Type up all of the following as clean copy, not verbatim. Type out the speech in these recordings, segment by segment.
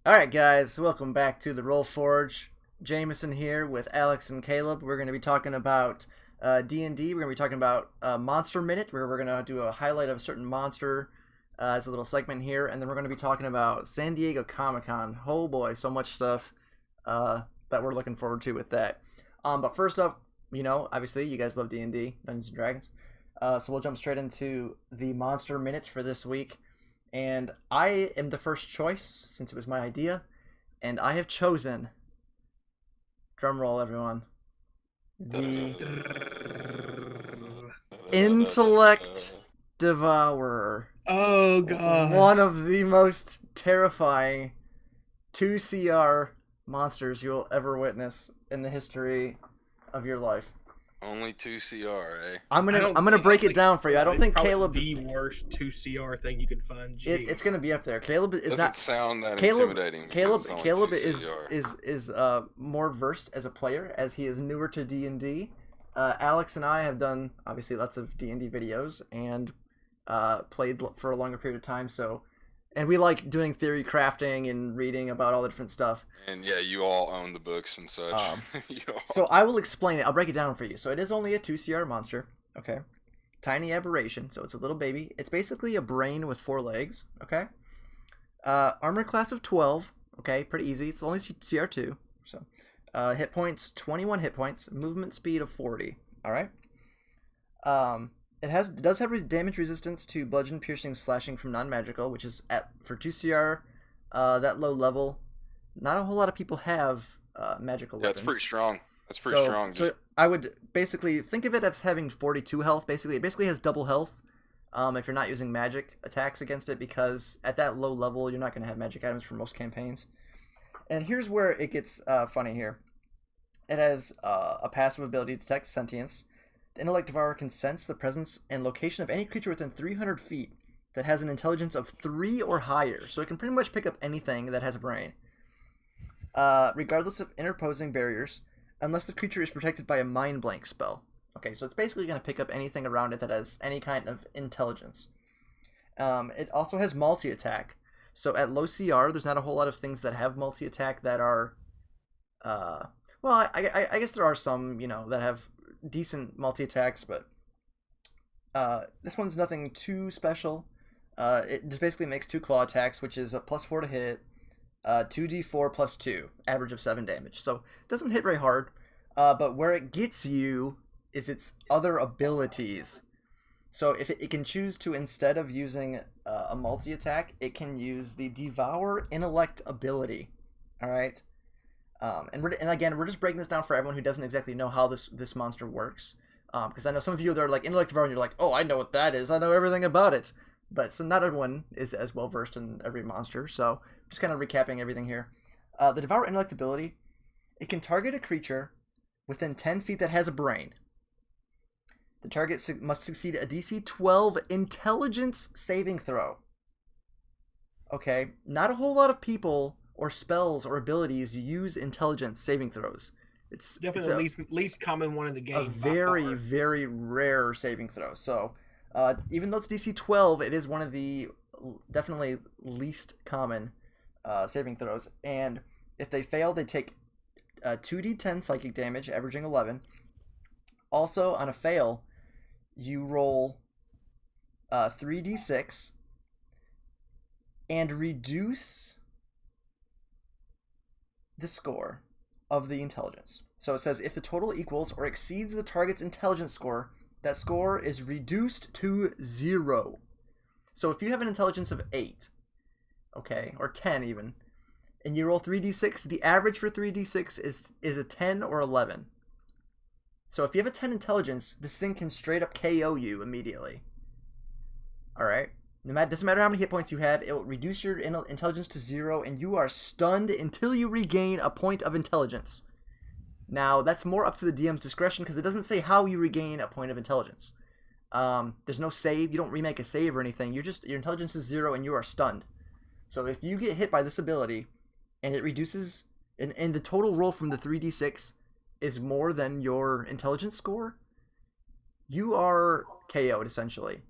Alright guys, welcome back to the Roll Forge. Jameson here with Alex and Caleb. We're going to be talking about D&D. We're going to be talking about Monster Minute, where we're going to do a highlight of a certain monster as a little segment here. And then we're going to be talking about San Diego Comic-Con. Oh boy, so much stuff that we're looking forward to with that. But first up, obviously you guys love D&D, Dungeons & Dragons. So we'll jump straight into the Monster Minutes for this week. And I am the first choice, since it was my idea, and I have chosen, drum roll everyone, the Intellect Devourer. Oh god. One of the most terrifying 2CR monsters you'll ever witness in the history of your life. Only 2CR, eh? I'm gonna break it down for you. I don't think Caleb. The worst 2CR thing you could find. It's gonna be up there. Caleb is Doesn't not. sound that Caleb, intimidating. Caleb is more versed as a player, as he is newer to D&D. Alex and I have done obviously lots of D&D videos and played for a longer period of time. And we like doing theory crafting and reading about all the different stuff. And yeah, you all own the books and such. So I will explain it. I'll break it down for you. So it is only a 2CR monster. Okay. Tiny aberration. So it's a little baby. It's basically a brain with 4 legs. Okay. Armor class of 12. Okay. Pretty easy. It's only CR2. So hit points, 21 hit points. Movement speed of 40. All right. It does have damage resistance to bludgeon, piercing, slashing from non-magical, which is for 2CR that low level. Not a whole lot of people have magical weapons. That's pretty strong. That's pretty strong. So I would basically think of it as having 42 health. Basically, it basically has double health if you're not using magic attacks against it, because at that low level, you're not going to have magic items for most campaigns. And here's where it gets funny here. It has a passive ability to detect sentience. The Intellect Devourer can sense the presence and location of any creature within 300 feet that has an intelligence of 3 or higher. So it can pretty much pick up anything that has a brain. Regardless of interposing barriers, unless the creature is protected by a mind blank spell. Okay, so it's basically going to pick up anything around it that has any kind of intelligence. It also has multi-attack. So at low CR, there's not a whole lot of things that have multi-attack that are... well, I guess there are some, that have decent multi-attacks, but this one's nothing too special. It just basically makes 2 claw attacks, which is a +4 to hit, 2d4 plus 2, average of 7 damage. So it doesn't hit very hard, but where it gets you is its other abilities. So if it can choose to, instead of using a multi-attack, it can use the Devour Intellect ability. Alright? And again, we're just breaking this down for everyone who doesn't exactly know how this monster works. Because I know some of you that are like Intellect Devour and you're like, oh, I know what that is. I know everything about it. But so not everyone is as well versed in every monster. So just kind of recapping everything here. The Devour Intellect ability, it can target a creature within 10 feet that has a brain. The target must succeed a DC 12 Intelligence saving throw. Okay, not a whole lot of people or spells or abilities use Intelligence saving throws. It's definitely the least common one in the game. A very, very rare saving throw. So even though it's DC 12, it is one of the definitely least common saving throws. And if they fail, they take 2d10 psychic damage, averaging 11. Also, on a fail, you roll 3d6 and reduce the score of the intelligence. So it says if the total equals or exceeds the target's intelligence score, that score is reduced to 0. So if you have an intelligence of 8, okay, or 10 even, and you roll 3d6, the average for 3d6 is a 10 or 11. So if you have a 10 intelligence, this thing can straight up KO you immediately. Alright? Doesn't matter how many hit points you have, it will reduce your intelligence to 0, and you are stunned until you regain a point of intelligence. Now, that's more up to the DM's discretion, because it doesn't say how you regain a point of intelligence. There's no save, you don't remake a save or anything, your intelligence is 0 and you are stunned. So if you get hit by this ability, and it reduces, and the total roll from the 3d6 is more than your intelligence score, you are KO'd essentially.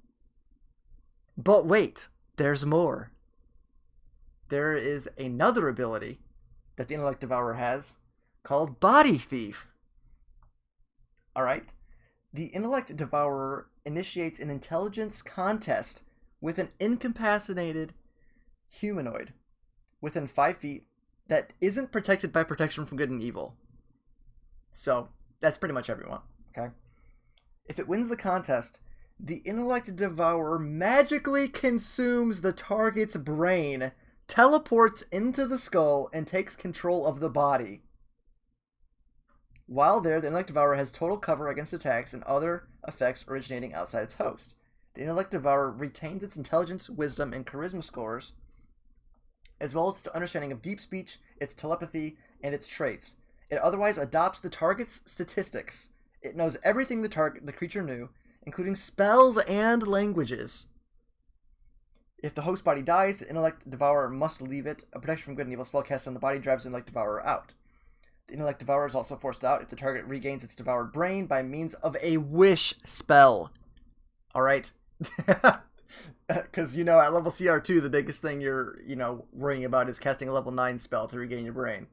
But wait, there's more. there is another ability that the Intellect Devourer has called Body Thief. Alright? The Intellect Devourer initiates an intelligence contest with an incapacitated humanoid within 5 feet that isn't protected by protection from good and evil. So, that's pretty much everyone, okay? If it wins the contest, the Intellect Devourer magically consumes the target's brain, teleports into the skull, and takes control of the body. While there, the Intellect Devourer has total cover against attacks and other effects originating outside its host. The Intellect Devourer retains its intelligence, wisdom, and charisma scores, as well as its understanding of deep speech, its telepathy, and its traits. It otherwise adopts the target's statistics. It knows everything the creature knew, including spells and languages. If the host body dies, the Intellect Devourer must leave it. A protection from good and evil spell cast on the body drives the Intellect Devourer out. The Intellect Devourer is also forced out if the target regains its devoured brain by means of a wish spell. Alright? Because, at level CR2, the biggest thing you're, worrying about is casting a level 9 spell to regain your brain.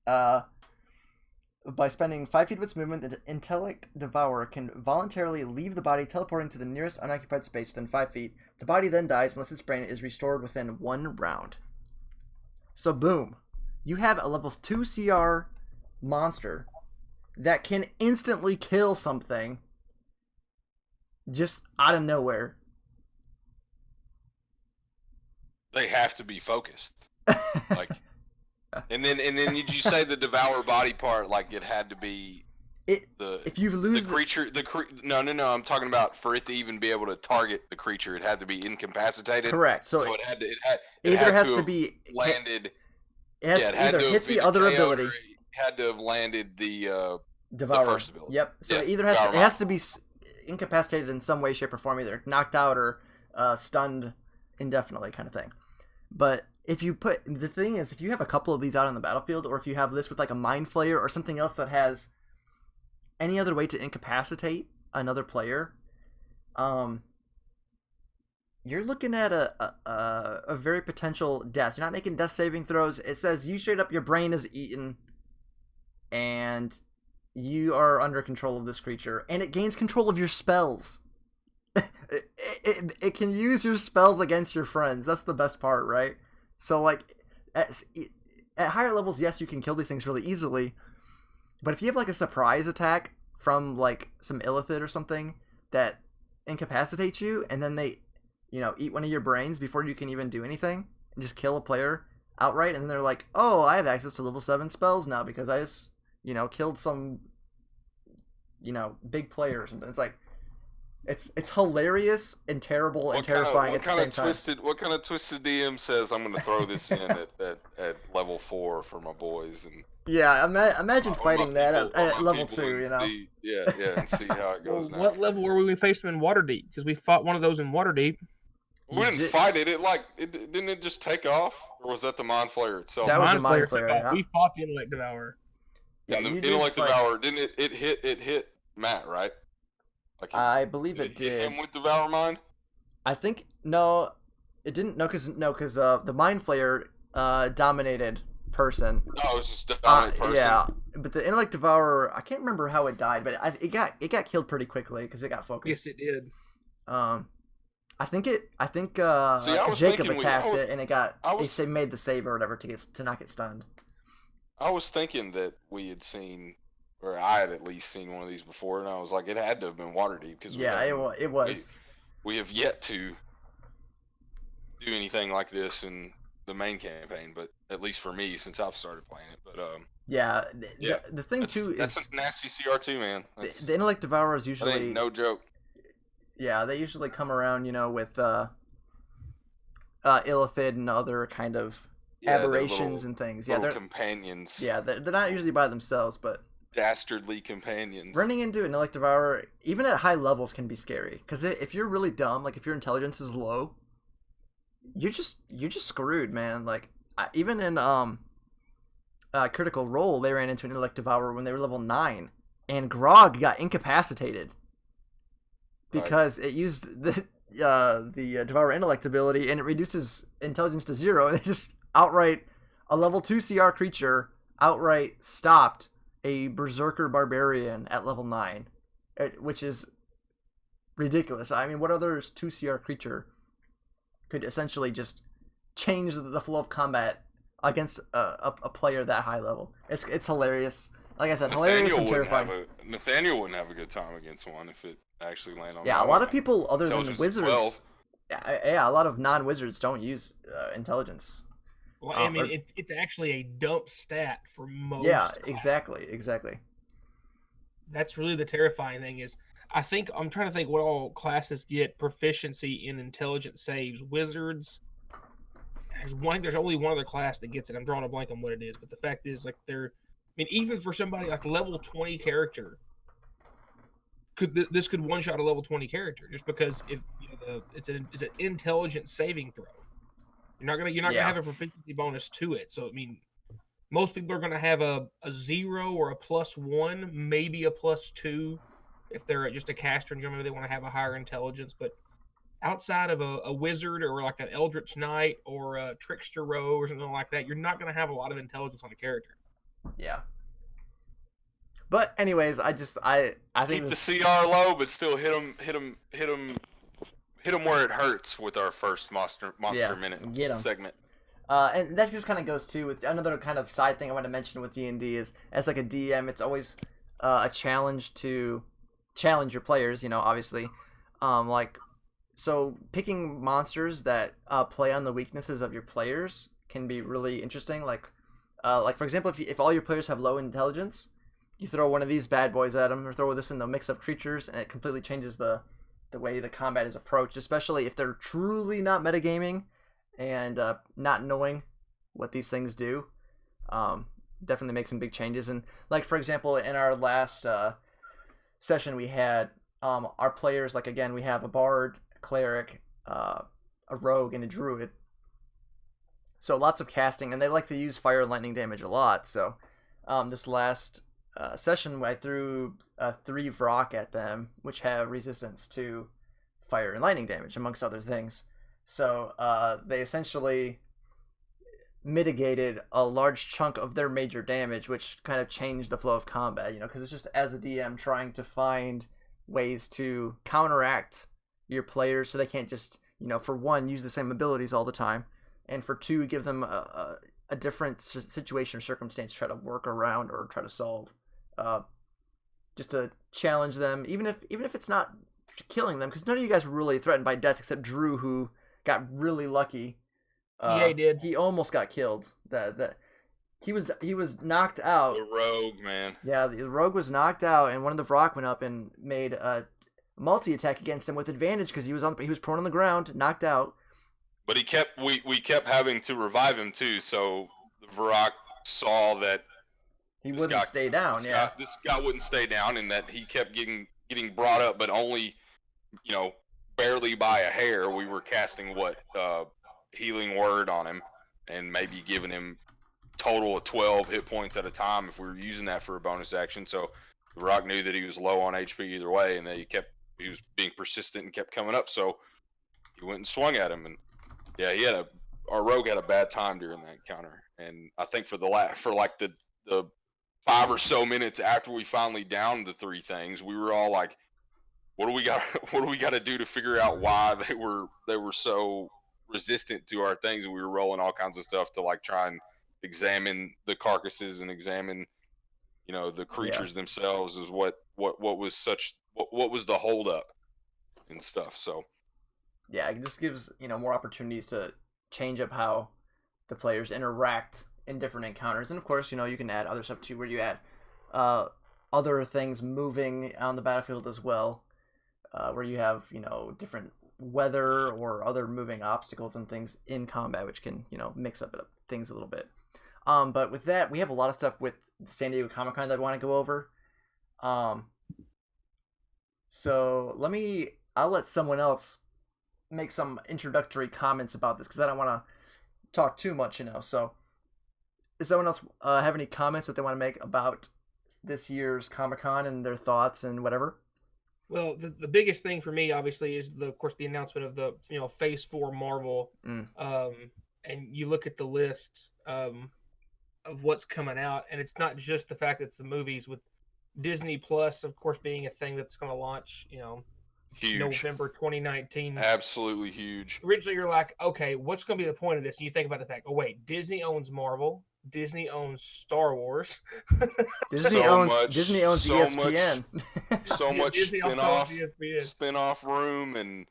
By spending 5 feet of its movement, the Intellect Devourer can voluntarily leave the body, teleporting to the nearest unoccupied space within 5 feet. The body then dies unless its brain is restored within 1 round. So, boom. You have a level 2 CR monster that can instantly kill something just out of nowhere. They have to be focused. Like, and then did you say the devour body part? Like it had to be if you lose the creature. No. I'm talking about for it to even be able to target the creature, it had to be incapacitated. Has to be landed. It has to either hit the other ability. It had to have landed the Devourer. The first ability. Yep. So it has to be incapacitated in some way, shape, or form, either knocked out or stunned indefinitely, kind of thing. But if you have a couple of these out on the battlefield, or if you have this with like a Mind Flayer or something else that has any other way to incapacitate another player, you're looking at a very potential death. You're not making death saving throws. It says you straight up your brain is eaten, and you are under control of this creature, and it gains control of your spells. It can use your spells against your friends. That's the best part, right? So, like, at higher levels, yes, you can kill these things really easily. But if you have, like, a surprise attack from, like, some Illithid or something that incapacitates you, and then they, eat one of your brains before you can even do anything, and just kill a player outright, and then they're like, oh, I have access to level 7 spells now because I just, killed some, big player or something. It's like, it's hilarious and terrible and terrifying at the same time. What kind of twisted DM says I'm going to throw this in at level 4 for my boys? And yeah, imagine fighting that at level 2, Yeah, and see how it goes now. What level were we faced in Waterdeep? Because we fought one of those in Waterdeep. We didn't fight it. Didn't it just take off? Or was that the Mind Flayer itself? That was the Mind Flayer, yeah. We fought the Intellect Devourer. Yeah, the Intellect Devourer, didn't it hit Matt, right? Like I believe it did. Hit him with Devour Mind? I think no, it didn't. No, because the Mind Flayer dominated person. Oh, it was just dominant person. Yeah, but the Intellect Devourer, I can't remember how it died, but it got killed pretty quickly because it got focused. Yes, it did. I think Jacob attacked it and it made the save or whatever to not get stunned. I was thinking that we had seen, or I had at least seen one of these before, and I was like, it had to have been Waterdeep because it was. We have yet to do anything like this in the main campaign, but at least for me, since I've started playing it. But the thing too is that's a nasty CR2, man. The Intellect Devourer is usually no joke. Yeah, they usually come around, with Illithid and other kind of aberrations and things. Yeah, they're companions. Yeah, they're not usually by themselves, but dastardly companions. Running into an Intellect Devourer, even at high levels, can be scary. Because if you're really dumb, like if your intelligence is low, you're just screwed, man. Like even in Critical Role, they ran into an Intellect Devourer when they were level 9, and Grog got incapacitated because it used the Devourer Intellect ability, and it reduces intelligence to 0, and they just outright a level 2 CR creature outright stopped a Berserker Barbarian at level 9, which is ridiculous. I mean, what other 2 CR creature could essentially just change the flow of combat against a player that high level? It's hilarious. Like I said, hilarious and terrifying. Nathaniel wouldn't have a good time against one if it actually landed on. Yeah, a lot of people other than wizards. Well. Yeah, a lot of non-wizards don't use intelligence. Well, I mean, it's actually a dump stat for most. Yeah, exactly. That's really the terrifying thing is, I'm trying to think what all classes get proficiency in intelligence saves. Wizards, there's only one other class that gets it. I'm drawing a blank on what it is, but the fact is, like, even for somebody like level 20 character, this could one shot a level 20 character just because if it's an intelligence saving throw. You're not gonna have a proficiency bonus to it. So I mean, most people are gonna have a 0 or a +1, maybe a +2 if they're just a caster and maybe they want to have a higher intelligence. But outside of a wizard or like an eldritch knight or a trickster rogue or something like that, you're not gonna have a lot of intelligence on a character. Yeah. But anyways, I think keep the CR low, but still hit them where it hurts with our first monster minute segment. And that just kind of goes too with another kind of side thing I want to mention with D&D is, as like a DM, it's always a challenge to challenge your players. Obviously, so picking monsters that play on the weaknesses of your players can be really interesting. Like for example, if all your players have low intelligence, you throw one of these bad boys at them, or throw this in the mix of creatures, and it completely changes the way the combat is approached, especially if they're truly not metagaming and not knowing what these things do. Definitely make some big changes. And like, for example, in our last session we had our players, like, again, we have a bard, a cleric, a rogue, and a druid. So lots of casting, and they like to use fire and lightning damage a lot. So this last session, I threw 3 Vrock at them, which have resistance to fire and lightning damage, amongst other things. So they essentially mitigated a large chunk of their major damage, which kind of changed the flow of combat, because it's just, as a DM, trying to find ways to counteract your players so they can't just, for one, use the same abilities all the time, and for two, give them a different situation or circumstance to try to work around or try to solve. Just to challenge them, even if it's not killing them, because none of you guys were really threatened by death except Drew, who got really lucky. Yeah, he did. He almost got killed. He was knocked out. The rogue, man. Yeah, the rogue was knocked out, and one of the Vrock went up and made a multi-attack against him with advantage because he was prone on the ground, knocked out. But we kept having to revive him too, so the Vrock saw that he wouldn't stay down. This guy wouldn't stay down, and that he kept getting brought up, but only, barely by a hair. We were casting healing word on him, and maybe giving him total of 12 hit points at a time if we were using that for a bonus action. So the Rock knew that he was low on HP either way, and that he was being persistent and kept coming up. So he went and swung at him, and yeah, our rogue had a bad time during that encounter. And I think for the 5 or so minutes after we finally downed the 3 things, we were all like, what do we got to do to figure out why they were so resistant to our things? And we were rolling all kinds of stuff to try and examine the carcasses and examine the creatures themselves, is what was the holdup and stuff. So yeah, it just gives more opportunities to change up how the players interact in different encounters. And of course, you can add other stuff too, where you add other things moving on the battlefield as well, where you have different weather or other moving obstacles and things in combat, which can mix up things a little bit. But with that, we have a lot of stuff with the San Diego Comic-Con that I want to go over. So I'll let someone else make some introductory comments about this, because I don't want to talk too much, So does someone else have any comments that they want to make about this year's Comic-Con and their thoughts and whatever? Well, the biggest thing for me, obviously, is of course the announcement of the Phase 4 Marvel and you look at the list of what's coming out, and it's not just the fact that it's the movies with Disney Plus, of course, being a thing that's going to launch, Huge. November 2019. Absolutely huge. Originally, you're like, okay, what's going to be the point of this? And you think about the fact, oh wait, Disney owns Marvel, Disney owns Star Wars, Disney owns ESPN. So much spin-off room and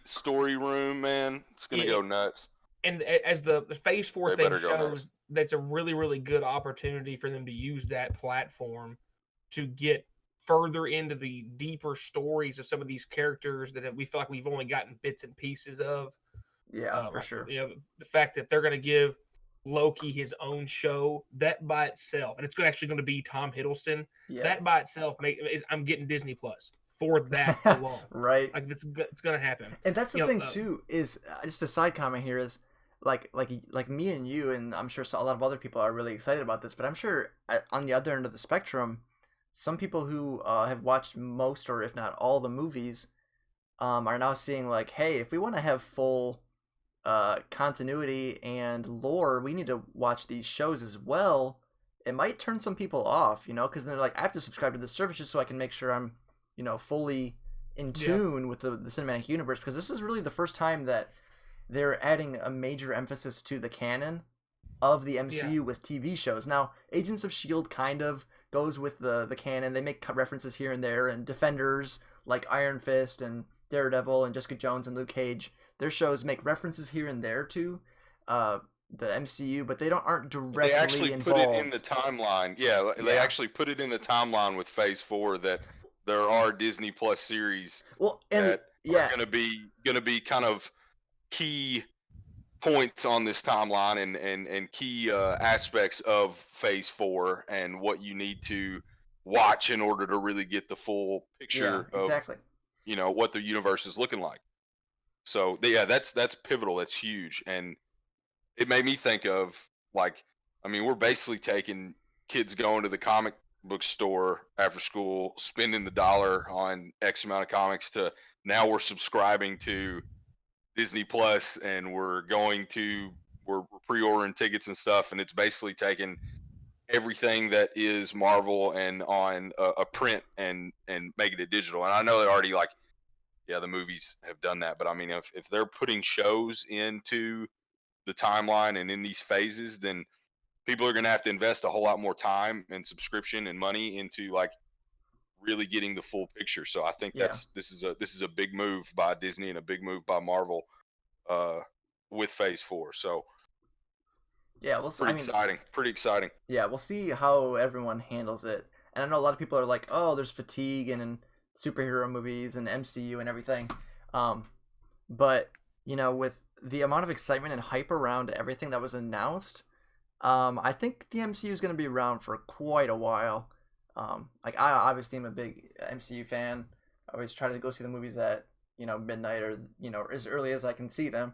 story room, man. It's gonna go nuts. And as the Phase 4 thing shows, that's a really, really good opportunity for them to use that platform to get further into the deeper stories of some of these characters that we feel like we've only gotten bits and pieces of. Yeah, for sure. The fact that they're going to give Loki his own show, that by itself, and it's actually going to be Tom Hiddleston. Yeah. That by itself I'm getting Disney Plus for that alone. Right. Like it's going to happen. And that's the thing too. Is just a side comment here is like me and you, and I'm sure a lot of other people are really excited about this. But I'm sure on the other end of the spectrum, some people who have watched most or if not all the movies are now seeing like, hey, if we want to have full continuity and lore, we need to watch these shows as well. It might turn some people off, because they're like, I have to subscribe to this service just so I can make sure I'm, fully in tune with the cinematic universe, because this is really the first time that they're adding a major emphasis to the canon of the MCU with TV shows. Now, Agents of S.H.I.E.L.D. kind of goes with the canon. They make references here and there, and Defenders like Iron Fist and Daredevil and Jessica Jones and Luke Cage, their shows make references here and there to the MCU, but they aren't directly involved. They actually put it in the timeline. Yeah, they actually put it in the timeline with Phase 4 that there are Disney Plus series that are going to be kind of key points on this timeline and key aspects of Phase 4 and what you need to watch in order to really get the full picture of what the universe is looking like. So that's pivotal. That's huge, and it made me think of we're basically taking kids going to the comic book store after school, spending the $1 on X amount of comics, to now we're subscribing to Disney Plus, and we're pre-ordering tickets and stuff, and it's basically taking everything that is Marvel and on a print and making it digital. And I know they're already the movies have done that, but I mean, if they're putting shows into the timeline and in these phases, then people are going to have to invest a whole lot more time and subscription and money into really getting the full picture. So I think this is a big move by Disney and a big move by Marvel with Phase 4. So we'll see. Pretty exciting. Yeah, we'll see how everyone handles it. And I know a lot of people are like, oh, there's fatigue and superhero movies and MCU and everything. But with the amount of excitement and hype around everything that was announced, I think the MCU is going to be around for quite a while. I obviously am a big MCU fan. I always try to go see the movies at midnight or as early as I can see them,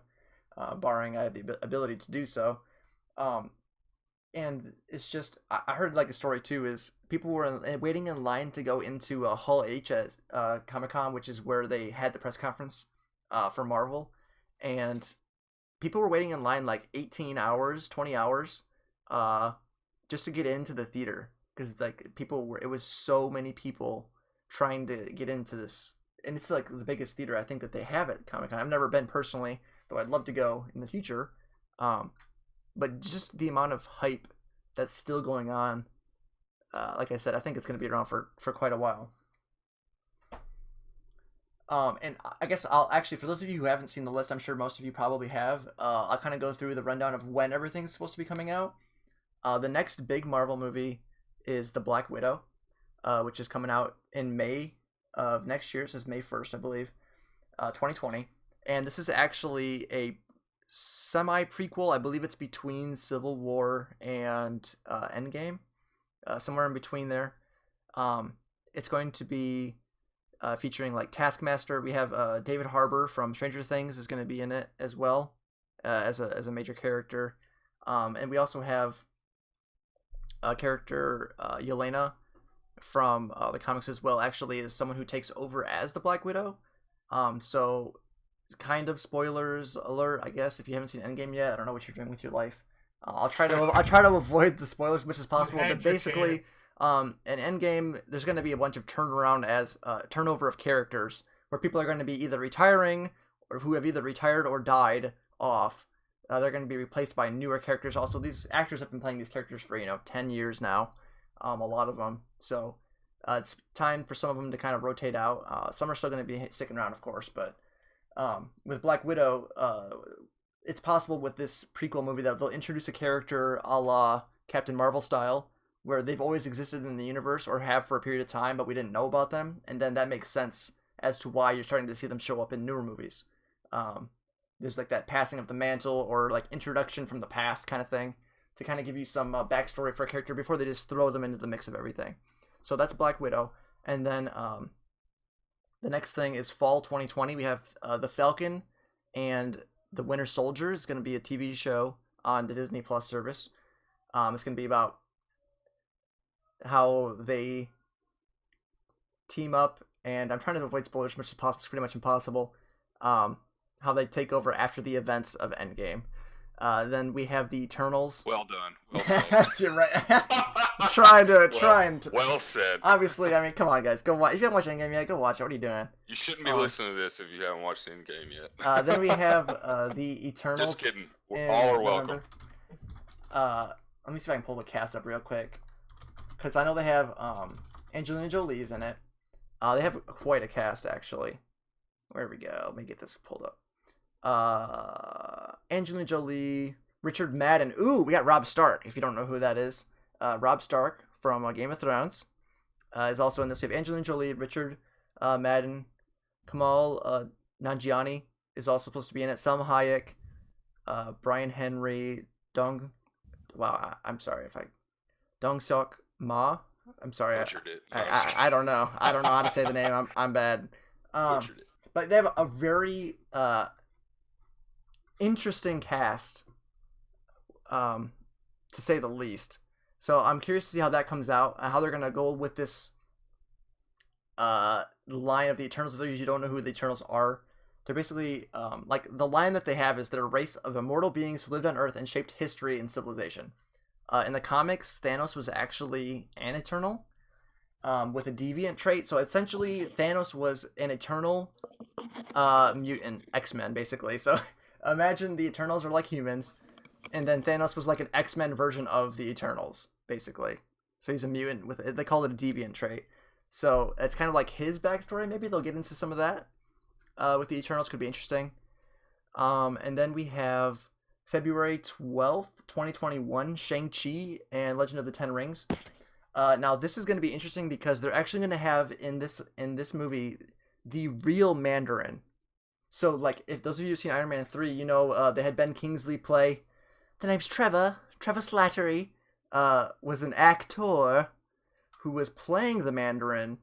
barring I have the ability to do so. And it's just, I heard a story too, is people were waiting in line to go into Hall H at Comic-Con, which is where they had the press conference for Marvel, and people were waiting in line 18 hours, 20 hours, just to get into the theater, because it was so many people trying to get into this, and it's the biggest theater I think that they have at Comic-Con. I've never been personally, though I'd love to go in the future. But just the amount of hype that's still going on, like I said, I think it's going to be around for quite a while. And I guess I'll actually, for those of you who haven't seen the list, I'm sure most of you probably have, I'll kind of go through the rundown of when everything's supposed to be coming out. The next big Marvel movie is The Black Widow, which is coming out in May of next year. This is May 1st, I believe, 2020. And this is actually a semi-prequel. I believe it's between Civil War and Endgame, somewhere in between there. It's going to be featuring Taskmaster. We have David Harbour from Stranger Things is going to be in it as well, as a major character. And we also have a character, Yelena, from the comics as well, actually is someone who takes over as the Black Widow. So kind of spoilers alert, I guess. If you haven't seen Endgame yet, I don't know what you're doing with your life. I'll try to avoid the spoilers as much as possible. But basically, in Endgame, there's going to be a bunch of turnover of characters where people are going to be either retiring or who have either retired or died off. They're going to be replaced by newer characters. Also, these actors have been playing these characters for 10 years now, a lot of them. So it's time for some of them to kind of rotate out. Some are still going to be sticking around, of course, but with Black Widow, it's possible with this prequel movie that they'll introduce a character a la Captain Marvel style, where they've always existed in the universe or have for a period of time, but we didn't know about them, and then that makes sense as to why you're starting to see them show up in newer movies. There's like that passing of the mantle or like introduction from the past kind of thing to kind of give you some backstory for a character before they just throw them into the mix of everything. So that's Black Widow. And then the next thing is fall 2020. We have the Falcon and the Winter Soldier is going to be a TV show on the Disney Plus service. It's going to be about how they team up, and I'm trying to avoid spoilers as much as possible. It's pretty much impossible. How they take over after the events of Endgame. Then we have the Eternals. Well done. Well said. You're right. trying to. Well said. Obviously, I mean, come on, guys, go watch. If you haven't watched Endgame yet, go watch it. What are you doing? You shouldn't be listening to this if you haven't watched Endgame yet. Then we have the Eternals. Just kidding. All are welcome. Let me see if I can pull the cast up real quick, because I know they have Angelina Jolie's in it. They have quite a cast, actually. Where we go? Let me get this pulled up. Angelina Jolie, Richard Madden. Ooh, we got Robb Stark, if you don't know who that is. Robb Stark from Game of Thrones is also in this. We have Angelina Jolie, Richard Madden, Kamal Nanjiani is also supposed to be in it. Selma Hayek, Brian Henry, Dong. Wow, I'm sorry if I. Dong Seok Ma. I'm sorry. I don't know. I don't know how to say the name. I'm bad. But they have a very interesting cast, to say the least. So I'm curious to see how that comes out, how they're gonna go with this line of the Eternals. You don't know who the Eternals are. They're basically like the line that they have is they're a race of immortal beings who lived on Earth and shaped history and civilization. In the comics, Thanos was actually an Eternal with a deviant trait. So essentially, Thanos was an Eternal mutant, X-Men, basically. So imagine the Eternals are like humans, and then Thanos was like an X-Men version of the Eternals, basically. So he's a mutant they call it a deviant trait. So it's kind of like his backstory. Maybe they'll get into some of that with the Eternals. Could be interesting. And then we have February 12th, 2021, Shang-Chi and Legend of the Ten Rings. Now this is going to be interesting because they're actually going to have in this movie the real Mandarin. So like if those of you who've seen Iron Man 3, you know they had Ben Kingsley play. The name's Trevor Slattery. Was an actor who was playing the Mandarin,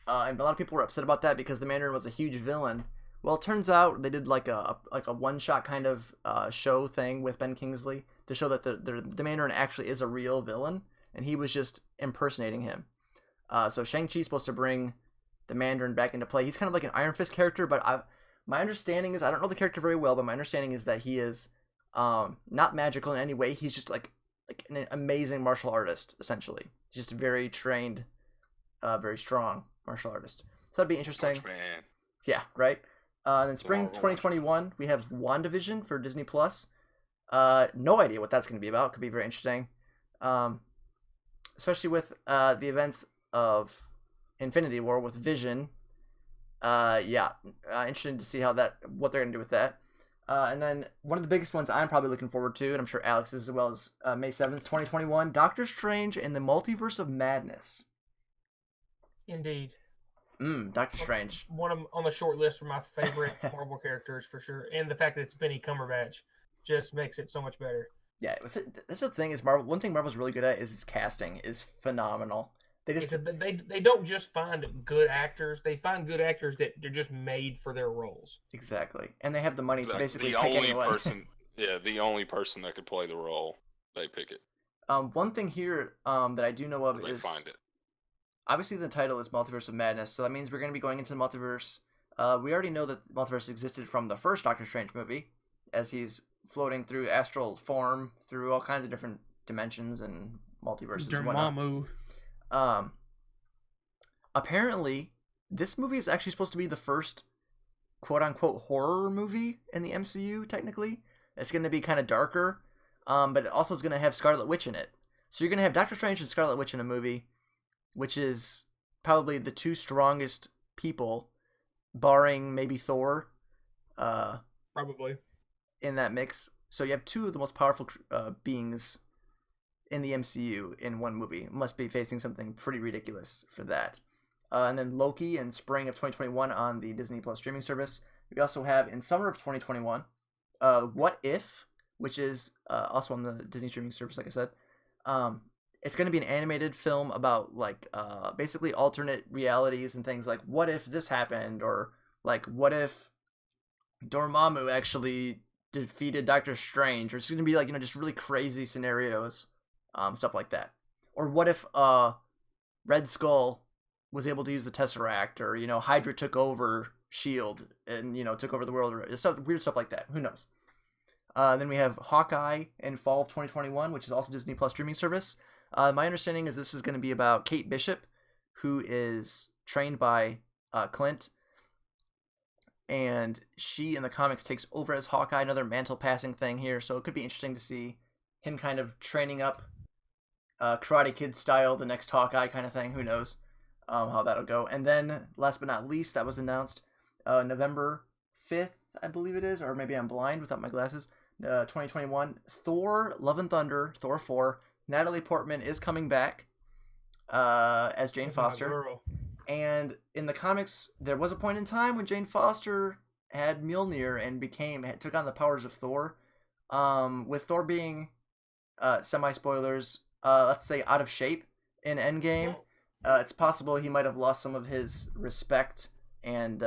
and a lot of people were upset about that because the Mandarin was a huge villain. Well, it turns out they did like a one-shot kind of show thing with Ben Kingsley to show that the Mandarin actually is a real villain, and he was just impersonating him. So Shang-Chi's supposed to bring the Mandarin back into play. He's kind of like an Iron Fist character, but my understanding is, I don't know the character very well, but my understanding is that he is not magical in any way. He's just like an amazing martial artist, essentially. He's just a very trained, very strong martial artist. So that'd be interesting. Man. Yeah, right? And then spring 2021, we have WandaVision for Disney+. No idea what that's going to be about. Could be very interesting. Especially with the events of Infinity War with Vision. Interesting to see what they're going to do with that. And then one of the biggest ones I'm probably looking forward to, and I'm sure Alex is as well, as May 7th, 2021, Doctor Strange and the Multiverse of Madness. Indeed. Doctor Strange. One on the short list for my favorite Marvel characters for sure, and the fact that it's Benny Cumberbatch just makes it so much better. Yeah, that's the thing is Marvel. One thing Marvel's really good at is its casting is phenomenal. They don't just find good actors; they find good actors that they're just made for their roles. Exactly, and they have the money to basically pick anyone. The only person that could play the role, they pick it. One thing here that I do know of is find it. Obviously the title is Multiverse of Madness, so that means we're going to be going into the multiverse we already know that multiverse existed from the first Doctor Strange movie, as he's floating through astral form through all kinds of different dimensions and multiverses and whatnot. Apparently, this movie is actually supposed to be the first quote-unquote horror movie in the MCU, technically. It's going to be kind of darker, but it also is going to have Scarlet Witch in it. So you're going to have Doctor Strange and Scarlet Witch in a movie, which is probably the two strongest people, barring maybe Thor, probably, in that mix. So you have two of the most powerful beings in the MCU in one movie. Must be facing something pretty ridiculous for that. And then Loki in spring of 2021 on the Disney Plus streaming service. We also have in summer of 2021, What If, which is also on the Disney streaming service, like I said. It's going to be an animated film about like basically alternate realities and things like what if this happened, or like what if Dormammu actually defeated Doctor Strange, or it's going to be like, just really crazy scenarios, stuff like that. Or what if Red Skull was able to use the Tesseract, or Hydra took over Shield and took over the world, or weird stuff like that. Who knows? Then we have Hawkeye in fall of 2021, which is also Disney Plus streaming service. My understanding is this is going to be about Kate Bishop, who is trained by Clint, and she in the comics takes over as Hawkeye, another mantle passing thing here. So it could be interesting to see him kind of training up Karate Kid style, the next Hawkeye kind of thing. Who knows how that'll go. And then last but not least, that was announced November 5th, I believe it is, or maybe I'm blind without my glasses, 2021, Thor Love and Thunder, Thor 4. Natalie Portman is coming back as Jane Foster. And in the comics, there was a point in time when Jane Foster had Mjolnir and took on the powers of Thor. With Thor being, semi-spoilers, let's say out of shape in Endgame, it's possible he might have lost some of his respect, and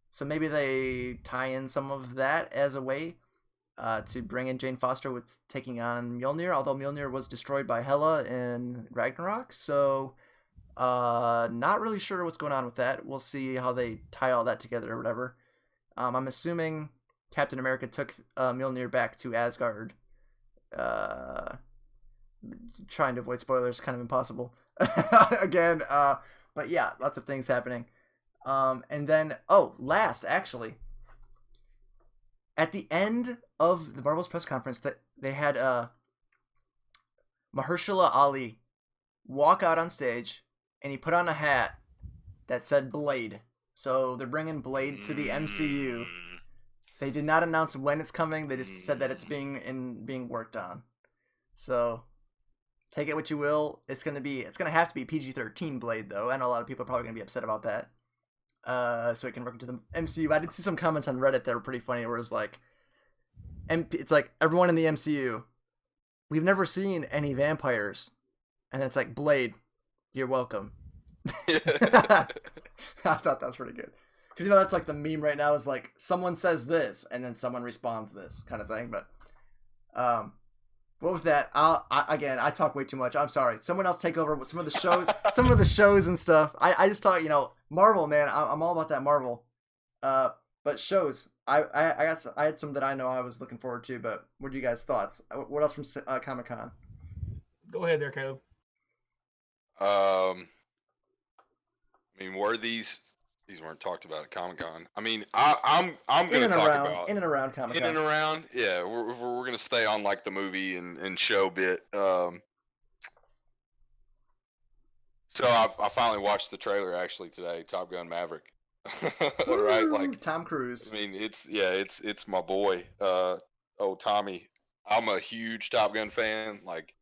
so maybe they tie in some of that as a way to bring in Jane Foster with taking on Mjolnir, although Mjolnir was destroyed by Hela in Ragnarok, so not really sure what's going on with that. We'll see how they tie all that together or whatever. I'm assuming Captain America took Mjolnir back to Asgard. Trying to avoid spoilers, kind of impossible. Again, but yeah, lots of things happening. And then, last, actually, at the end of the Marvel's press conference, that they had Mahershala Ali walk out on stage, and he put on a hat that said Blade. So they're bringing Blade to the MCU. They did not announce when it's coming. They just said that it's being worked on. So take it what you will. It's gonna have to be PG-13 Blade, though. I know a lot of people are probably gonna be upset about that. So it can work into the MCU. I did see some comments on Reddit that were pretty funny, where it's like, everyone in the MCU, we've never seen any vampires, and it's like, Blade, you're welcome. I thought that was pretty good, because that's like the meme right now is like someone says this and then someone responds this kind of thing. But what was that? I talk way too much. I'm sorry. Someone else take over some of the shows and stuff. I just talk, Marvel, man. I'm all about that Marvel. But shows, I had some that I know I was looking forward to. But what are you guys' thoughts? What else from Comic-Con? Go ahead there, Caleb. Were these weren't talked about at Comic-Con. I'm going to talk about in and around Comic-Con. In and around, yeah. We're going to stay on like the movie and show bit. So I finally watched the trailer actually today, Top Gun Maverick. Right, like Tom Cruise. It's my boy, Tommy. I'm a huge Top Gun fan. Like,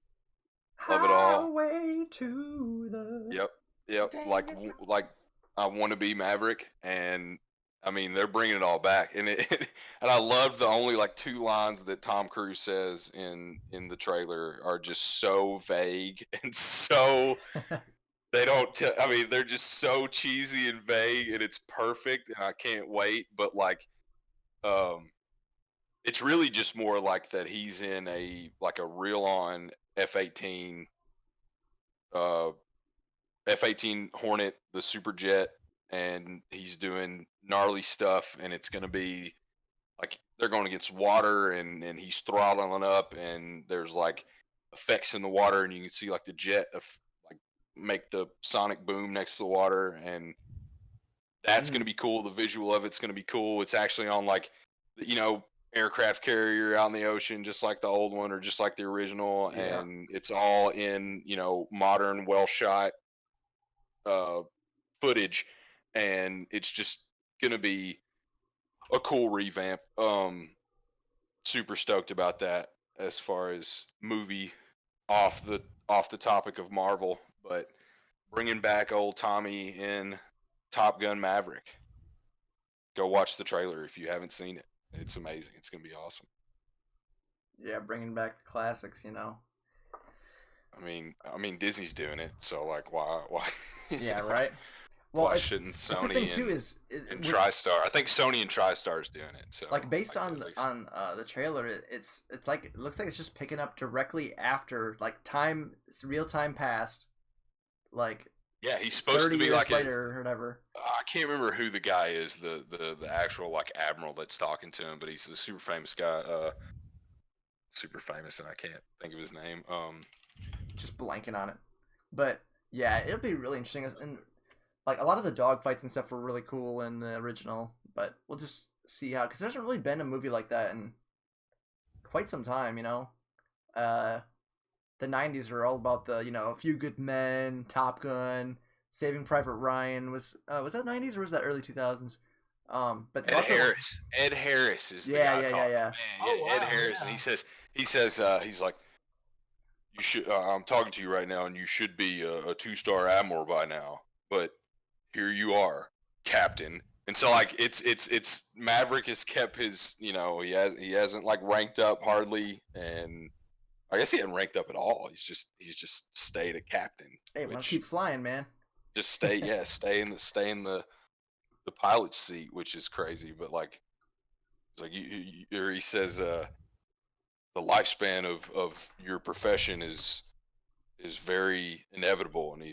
love it all. Highway to the. Yep. Like I want to be Maverick, and they're bringing it all back, and and I love the only like two lines that Tom Cruise says in the trailer are just so vague and so they don't. They're just so cheesy and vague, and it's perfect, and I can't wait. But like, it's really just more like that he's in a real on F-18 Hornet, the super jet, and he's doing gnarly stuff, and it's going to be like they're going against water, and he's throttling up, and there's like effects in the water, and you can see like the jet of like make the sonic boom next to the water, and that's going to be cool. The visual of it's going to be cool. It's actually on like aircraft carrier out in the ocean, just like the old one or just like the original, and it's all in modern, well shot footage, and it's just gonna be a cool revamp. Super stoked about that as far as movie off the topic of Marvel, but bringing back old Tommy in Top Gun Maverick. Go watch the trailer if you haven't seen it. It's amazing. It's gonna be awesome. Yeah, bringing back the classics, I mean, Disney's doing it, so like, why? Yeah, right. Well, why shouldn't Sony the thing too and TriStar? I think Sony and TriStar is doing it. So like based on the trailer, it's like it looks like it's just picking up directly after like real time passed, like yeah, he's supposed to be like later or whatever. I can't remember who the guy is, the actual like admiral that's talking to him, but he's the super famous guy. Super famous, and I can't think of his name. Just blanking on it, but yeah, it'll be really interesting. And like a lot of the dogfights and stuff were really cool in the original, but we'll just see how, because there hasn't really been a movie like that in quite some time. The 90s were all about the A Few Good Men, Top Gun, Saving Private Ryan. Was that 90s or was that early 2000s? But Ed Harris is the guy talking. Yeah. Oh, wow, Ed Harris, yeah. And he says he's like, you should. I'm talking to you right now, and you should be a 2-star admiral by now. But here you are, Captain. And so like it's Maverick has kept his he hasn't like ranked up hardly, and I guess he hasn't ranked up at all. He's just stayed a captain. Hey, want to keep flying, man? Just stay in the pilot's seat, which is crazy. But like he says the lifespan of your profession is very inevitable, and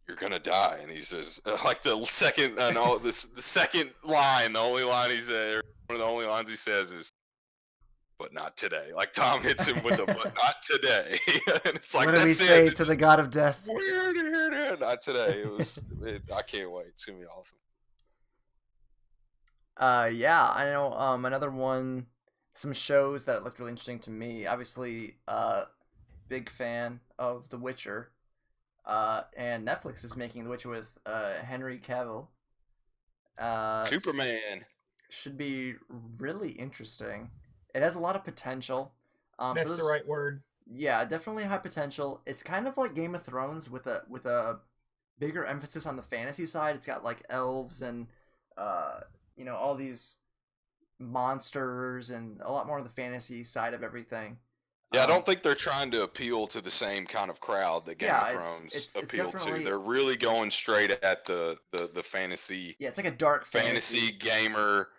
you're gonna die. And he says like the second the second line, the only line he said, one of the only lines he says is, "But not today." Like Tom hits him with a "but not today." And it's like, what do we say to the god of death? Not today. I can't wait. It's gonna be awesome. Yeah, I know. Another one, some shows that looked really interesting to me. Obviously, big fan of The Witcher. And Netflix is making The Witcher with Henry Cavill. Superman. Should be really interesting. It has a lot of potential. That's the right word. Yeah, definitely high potential. It's kind of like Game of Thrones with a bigger emphasis on the fantasy side. It's got like elves and all these monsters and a lot more of the fantasy side of everything. Yeah, I don't think they're trying to appeal to the same kind of crowd that Game of Thrones appealed to. They're really going straight at the fantasy. Yeah, it's like a dark fantasy gamer,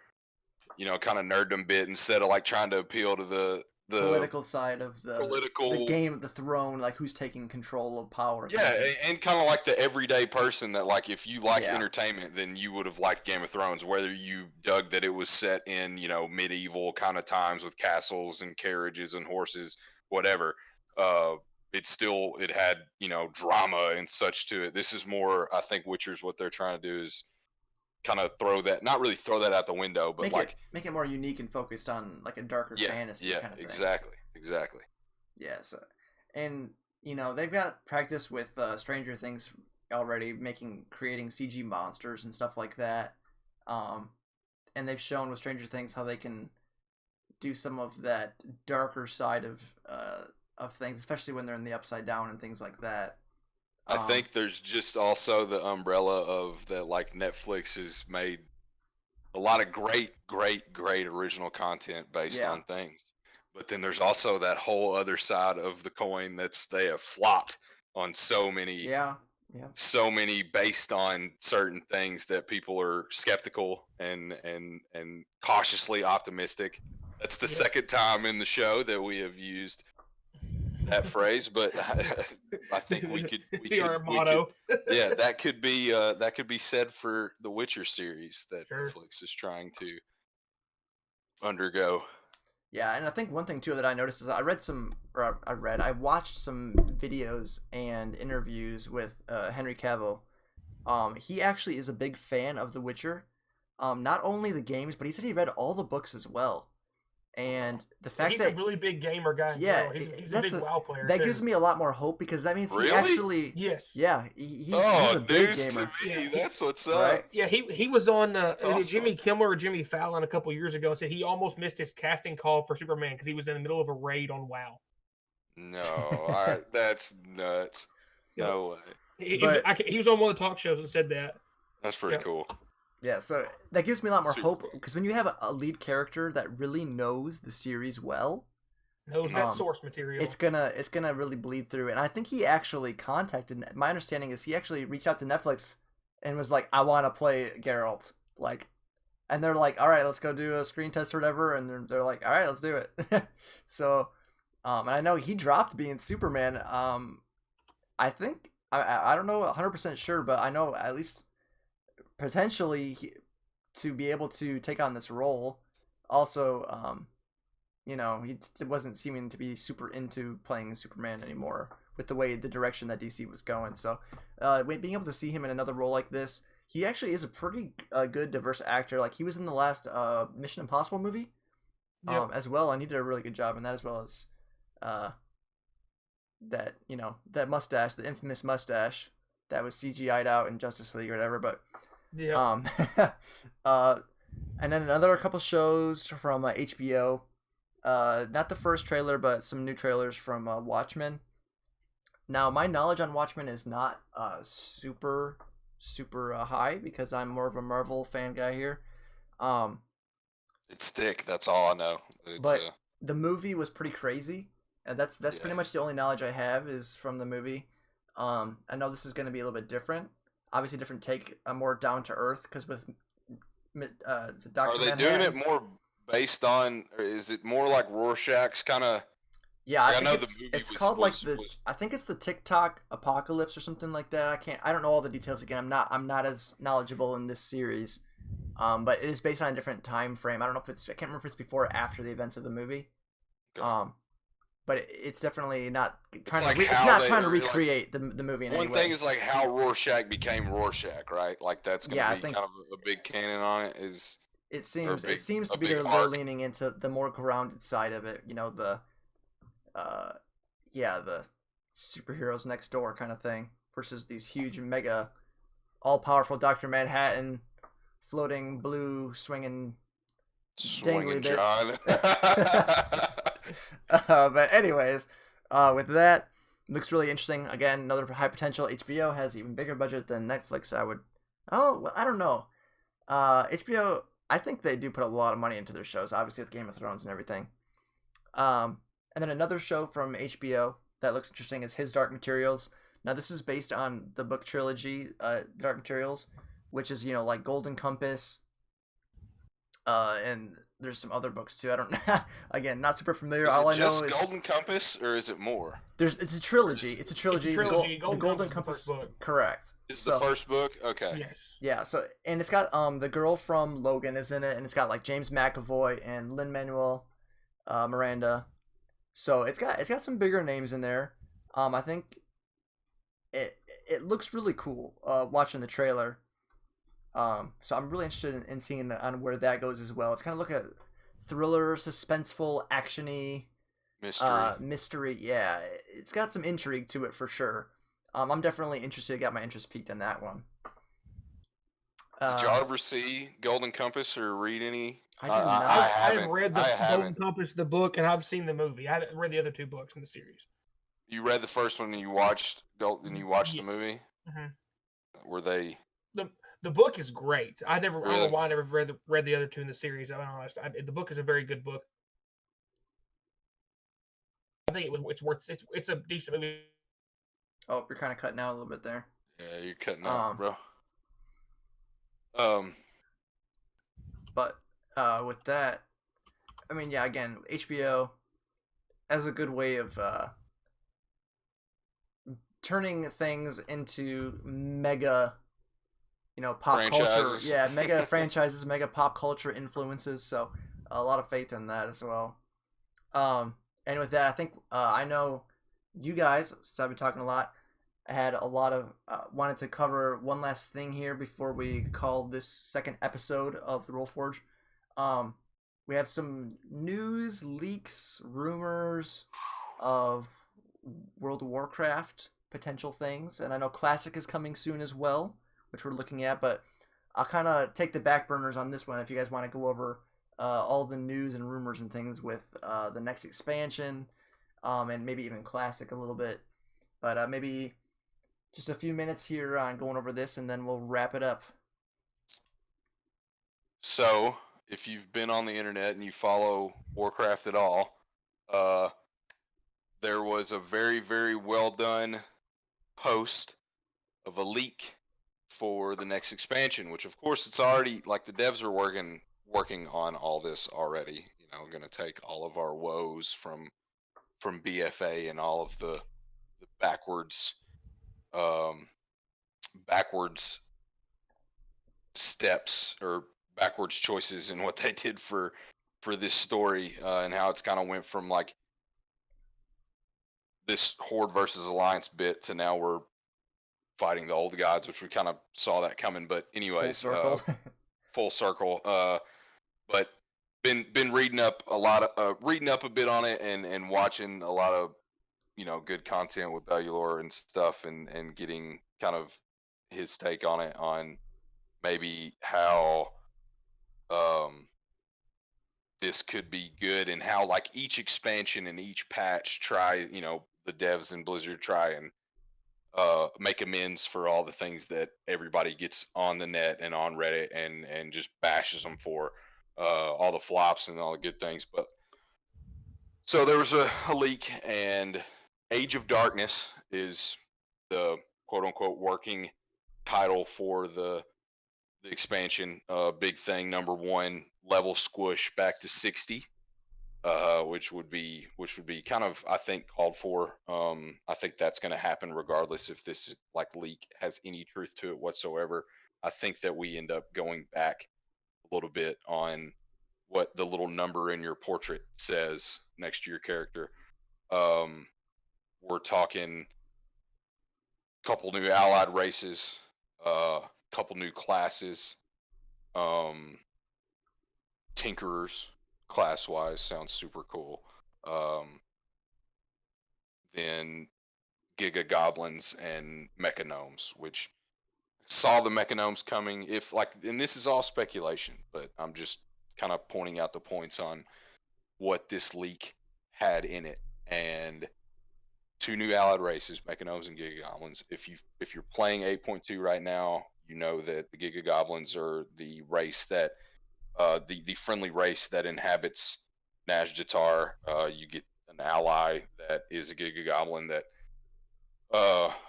kind of nerddom bit, instead of like trying to appeal to the political side of the game, the throne, like who's taking control of power. Yeah, and kind of like the everyday person that like if you like entertainment, then you would have liked Game of Thrones, whether you dug that it was set in medieval kind of times with castles and carriages and horses, whatever. It had drama and such to it. This is more, I think, Witcher's what they're trying to do is kind of not really throw that out the window, but make it more unique and focused on like a darker fantasy kind of thing. Exactly. Yeah, so, and they've got practice with Stranger Things already, creating CG monsters and stuff like that. And they've shown with Stranger Things how they can do some of that darker side of things, especially when they're in the Upside Down and things like that. I think there's just also the umbrella of that, like Netflix has made a lot of great original content based on things. But then there's also that whole other side of the coin they have flopped on so many. Yeah. So many based on certain things that people are skeptical and cautiously optimistic. That's the second time in the show that we have used that phrase, but I think we could our motto. Yeah, that could be said for the Witcher series that Netflix is trying to undergo. Yeah, and I think one thing too that I noticed is I watched some videos and interviews with Henry Cavill. He actually is a big fan of The Witcher. Not only the games, but he said he read all the books as well. And the fact he's that a really big gamer guy. Yeah, he's a big WoW player. That too. gives me a lot more hope because that means Really? he actually yes. Yeah, he's a big gamer. To me, that's what's up. Right? Yeah, he was on awesome. Jimmy Kimmel or Jimmy Fallon a couple years ago and said he almost missed his casting call for Superman because he was in the middle of a raid on WoW. No, all right, that's nuts. Yep. No way. He was on one of the talk shows and said that. That's pretty cool. Yeah, so that gives me a lot more hope because when you have a lead character that really knows the series well, knows that source material, it's gonna really bleed through. And I think he actually contacted. My understanding is he actually reached out to Netflix and was like, "I want to play Geralt." And they're like, "All right, let's go do a screen test or whatever." And they're like, "All right, let's do it." So, and I know he dropped being Superman. I think I don't know 100% sure, but I know at least. Potentially to be able to take on this role. Also, he wasn't seeming to be super into playing Superman anymore with the way the direction that DC was going. So, being able to see him in another role like this, he actually is a pretty good diverse actor. Like he was in the last Mission Impossible movie, as well, and he did a really good job in that as well as that mustache, the infamous mustache that was CGI'd out in Justice League or whatever, but. Yeah. And then a couple shows from HBO. Not the first trailer, but some new trailers from Watchmen. Now, my knowledge on Watchmen is not super high because I'm more of a Marvel fan guy here. It's thick. That's all I know. But the movie was pretty crazy, and that's pretty much the only knowledge I have is from the movie. I know this is going to be a little bit different. Obviously, different take, more down to earth because with Dr. Are they doing it more based on, or is it more like Rorschach's kind of? Yeah, I know it's called I think it's the TikTok apocalypse or something like that. I don't know all the details again. I'm not as knowledgeable in this series, but it is based on a different time frame. I don't know if I can't remember if it's before or after the events of the movie. Okay. But it's definitely not trying to recreate the movie in any way. One thing is like how Rorschach became Rorschach, right? Like that's going to be kind of a big canon on it. It seems to be they're leaning into the more grounded side of it. The superheroes next door kind of thing versus these huge mega all powerful Dr. Manhattan floating blue swinging dangly bits. But anyways, with that, looks really interesting. Again, another high potential. HBO has even bigger budget than Netflix. I don't know. HBO, I think they do put a lot of money into their shows, obviously with Game of Thrones and everything. And then another show from HBO that looks interesting is His Dark Materials. Now this is based on the book trilogy, Dark Materials, which is like Golden Compass. And there's some other books too. I don't know. Again, not super familiar. All I know is Golden Compass, or is it more? It's a trilogy. It's a trilogy. Golden Compass book. Correct. It's the first book. Okay. Yes. Yeah. So and it's got the girl from Logan is in it, and it's got like James McAvoy and Lin-Manuel Miranda. So it's got some bigger names in there. I think it looks really cool. Watching the trailer. So I'm really interested in seeing on where that goes as well. It's kind of like a thriller, suspenseful, actiony mystery. Yeah, it's got some intrigue to it for sure. I'm definitely interested. Got my interest peaked on that one. Did you ever see Golden Compass or read any? I haven't read the Golden Compass, the book, and I've seen the movie. I haven't read the other two books in the series. You read the first one and you watched the movie? Mm-hmm. Were they? The book is great. I don't know why I never read the other two in the series. I'm honest. The book is a very good book. I think it's a decent movie. Oh, you're kind of cutting out a little bit there. Yeah, you're cutting out, bro. But with that, I mean, yeah, again, HBO as a good way of turning things into mega, pop culture. Franchises. Yeah, mega franchises, mega pop culture influences. So a lot of faith in that as well. And with that, I think I know you guys. Since I've been talking a lot, I had a lot of wanted to cover one last thing here before we call this second episode of the Roll Forge. Um, we have some news leaks, rumors of World of Warcraft potential things, and I know Classic is coming soon as well, which we're looking at. But I'll kind of take the back burners on this one if you guys want to go over all the news and rumors and things with the next expansion, and maybe even Classic a little bit. But maybe just a few minutes here on going over this, and then we'll wrap it up. So, if you've been on the internet and you follow Warcraft at all, there was a very, very well done post of a leak for the next expansion, which of course it's already like the devs are working on all this already. Going to take all of our woes from BFA and all of the backwards um, backwards steps or backwards choices in what they did for this story, and how it's kind of went from like this Horde versus Alliance bit to now we're fighting the old gods, which we kind of saw that coming. But anyways, full circle. But been reading up a bit on it, and watching a lot of good content with Bellulor and stuff, and getting kind of his take on it, on maybe how this could be good, and how like each expansion and each patch try, the devs and Blizzard try and make amends for all the things that everybody gets on the net and on Reddit and just bashes them for, all the flops and all the good things. But so there was a leak, and Age of Darkness is the quote unquote working title for the expansion. Big thing, number 1 level squish back to 60. Which would be kind of, I think, called for. I think that's going to happen regardless if this like leak has any truth to it whatsoever. I think that we end up going back a little bit on what the little number in your portrait says next to your character. We're talking a couple new allied races, couple new classes, tinkerers class wise sounds super cool. Then Giga Goblins and Mechanomes, which saw the Mechanomes coming. If like, and this is all speculation, but I'm just kind of pointing out the points on what this leak had in it. And 2 new allied races, Mechanomes and Giga Goblins. If you're playing 8.2 right now, you know that the Giga Goblins are the race that the friendly race that inhabits Nazjatar. You get an ally that is a Giga Goblin that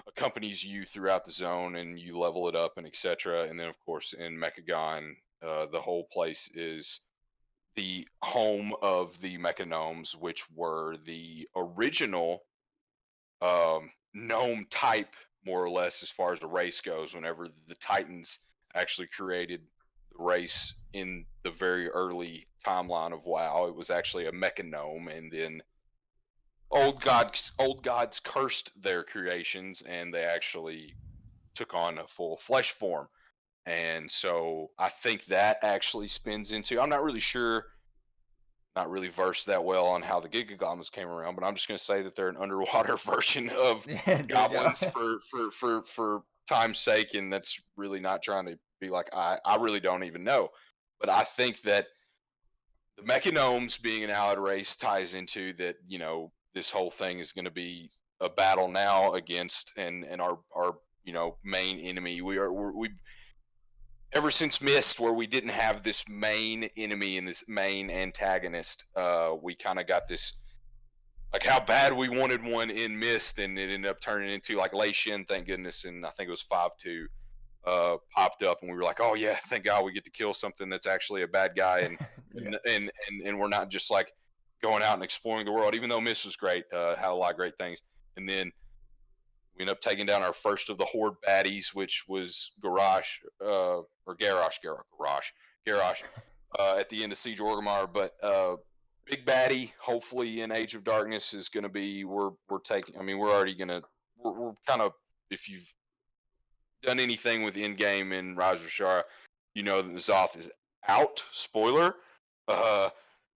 accompanies you throughout the zone, and you level it up and etc. And then of course in Mechagon, the whole place is the home of the Mechanomes, which were the original gnome type, more or less, as far as the race goes. Whenever the Titans actually created the race in the very early timeline of WoW, it was actually a Mechanome, and then old gods cursed their creations, and they actually took on a full flesh form. And so I think that actually spins into, I'm not really sure, not really versed that well on how the Giga Goblins came around, but I'm just going to say that they're an underwater version of goblins for time's sake, and that's really not trying to be like, I really don't even know. But I think that the Mechanomes being an allied race ties into that, this whole thing is going to be a battle now against and our main enemy. We ever since Mist, where we didn't have this main enemy and this main antagonist, we kind of got this, like, how bad we wanted one in Mist, and it ended up turning into like Lei Shin, thank goodness, and I think it was 5-2 popped up, and we were like, oh yeah, thank God we get to kill something that's actually a bad guy, and yeah. and we're not just like going out and exploring the world, even though Mist was great, had a lot of great things. And then We ended up taking down our first of the Horde baddies, which was Garage, at the end of Siege Orgrimmar. But big baddie, hopefully in Age of Darkness, is going to be, we're taking, I mean, we're already going to, we're kind of, if you've done anything with in-game in Rise of Shara, you know that Zoth is out. Spoiler.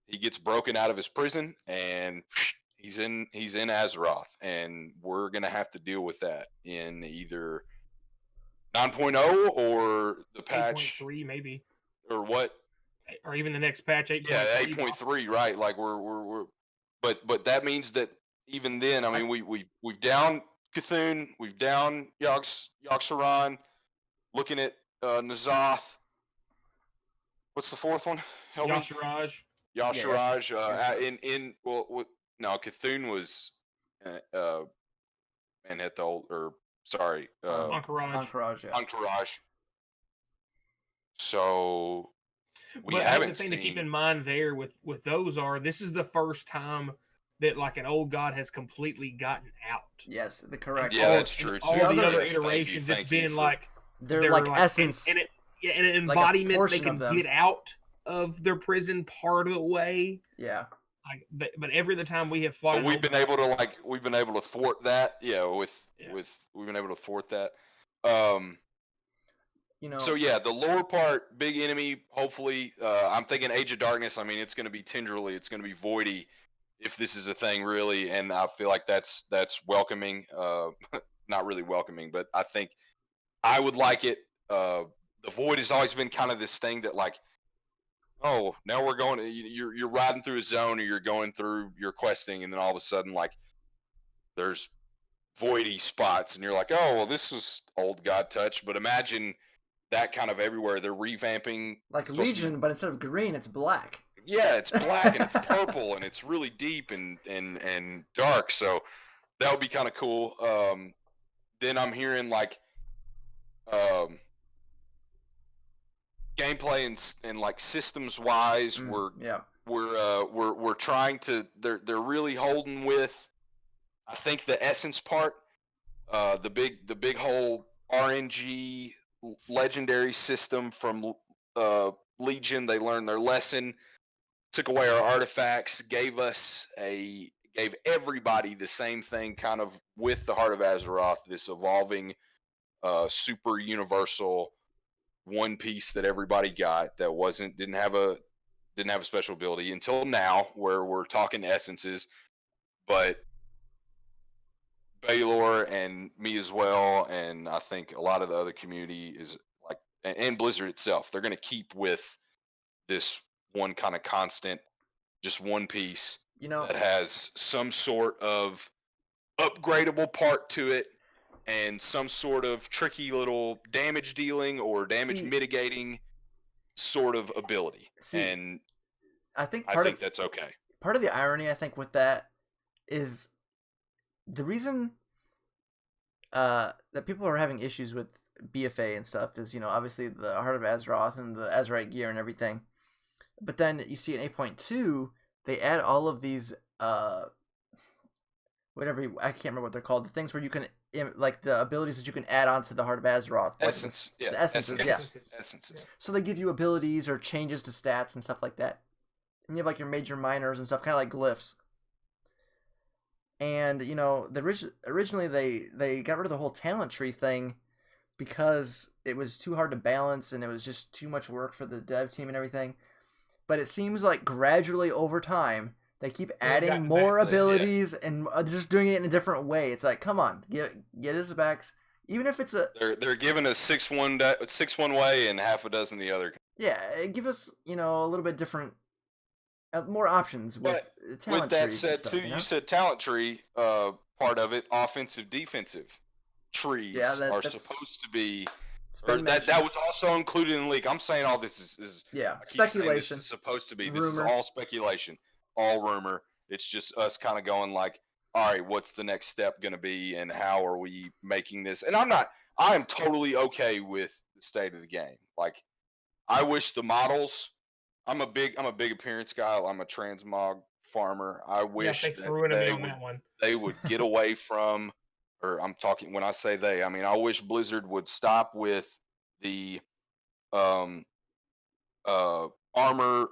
He gets broken out of his prison, and he's in Azeroth, and we're gonna have to deal with that in either 9.0 or the patch 8.3 maybe, or what, or even the next patch 8.3. Yeah, 8.3, right? Like we're but that means that even then, I mean, we've down Cthulhu, we've down Yogg-Saron, looking at N'Zoth. What's the fourth one? Help me. Y'Shaarj. Y'Shaarj. No, Cthulhu was Manhethul, or sorry, Encourage. Encourage. So but the thing to keep in mind there with those are, this is the first time that like an old god has completely gotten out. Yes, the correct. Yeah, that's true. All the other iterations, it's been like they're like essence, and an embodiment like they can get out of their prison part of the way. Yeah. Like, but every other time we have fought, but we've been able to thwart that. Yeah, we've been able to thwart that. You know. So yeah, the lower part, big enemy. Hopefully, I'm thinking Age of Darkness. I mean, it's going to be Tendrily, it's going to be Voidy, if this is a thing really, and I feel like that's welcoming. Not really welcoming, but I think I would like it. The Void has always been kind of this thing that like, oh, now we're going. You're riding through a zone, or you're going through your questing, and then all of a sudden, like, there's voidy spots, and you're like, oh, well, this was old God touch. But imagine that kind of everywhere. They're revamping like Legion, but instead of green, it's black. Yeah, it's black and it's purple, and it's really deep and dark. So that would be kind of cool. Then I'm hearing like gameplay and like systems wise, we're trying to. They're really holding with, I think, the essence part. The big whole RNG legendary system from Legion. They learned their lesson, took away our artifacts, gave everybody the same thing, kind of with the Heart of Azeroth, this evolving super universal one piece that everybody got that didn't have a special ability until now, where we're talking essences. But Baylor and me as well, and I think a lot of the other community is like, and Blizzard itself, they're going to keep with this one kind of constant, just one piece, that has some sort of upgradable part to it, and some sort of tricky little damage dealing or damage mitigating sort of ability. And I think that's okay. Part of the irony, I think, with that is the reason that people are having issues with BFA and stuff is, obviously the Heart of Azeroth and the Azerite gear and everything. But then you see in 8.2, they add all of these, I can't remember what they're called, the things where you can, like the abilities that you can add on to the Heart of Azeroth. Essence. Like the essences. Essences. So they give you abilities or changes to stats and stuff like that. And you have like your major minors and stuff, kind of like glyphs. And, originally they got rid of the whole talent tree thing because it was too hard to balance and it was just too much work for the dev team and everything. But it seems like gradually over time, they keep adding more abilities and just doing it in a different way. It's like, come on, get us back. Even if it's a... They're giving us 6-1 way and half a dozen the other. Yeah, give us, a little bit different... more options with talent trees. With that said, too, you said talent tree, part of it, offensive, defensive trees are supposed to be... That was also included in the leak. I'm saying all this is speculation. This is supposed to be. Rumor. This is all speculation, all rumor. It's just us kind of going like, all right, what's the next step going to be, and how are we making this? And I am totally okay with the state of the game. Like, I wish the models. I'm a big appearance guy. I'm a transmog farmer. I wish they would get away from or I'm talking when I say they, I mean I wish Blizzard would stop with the um armor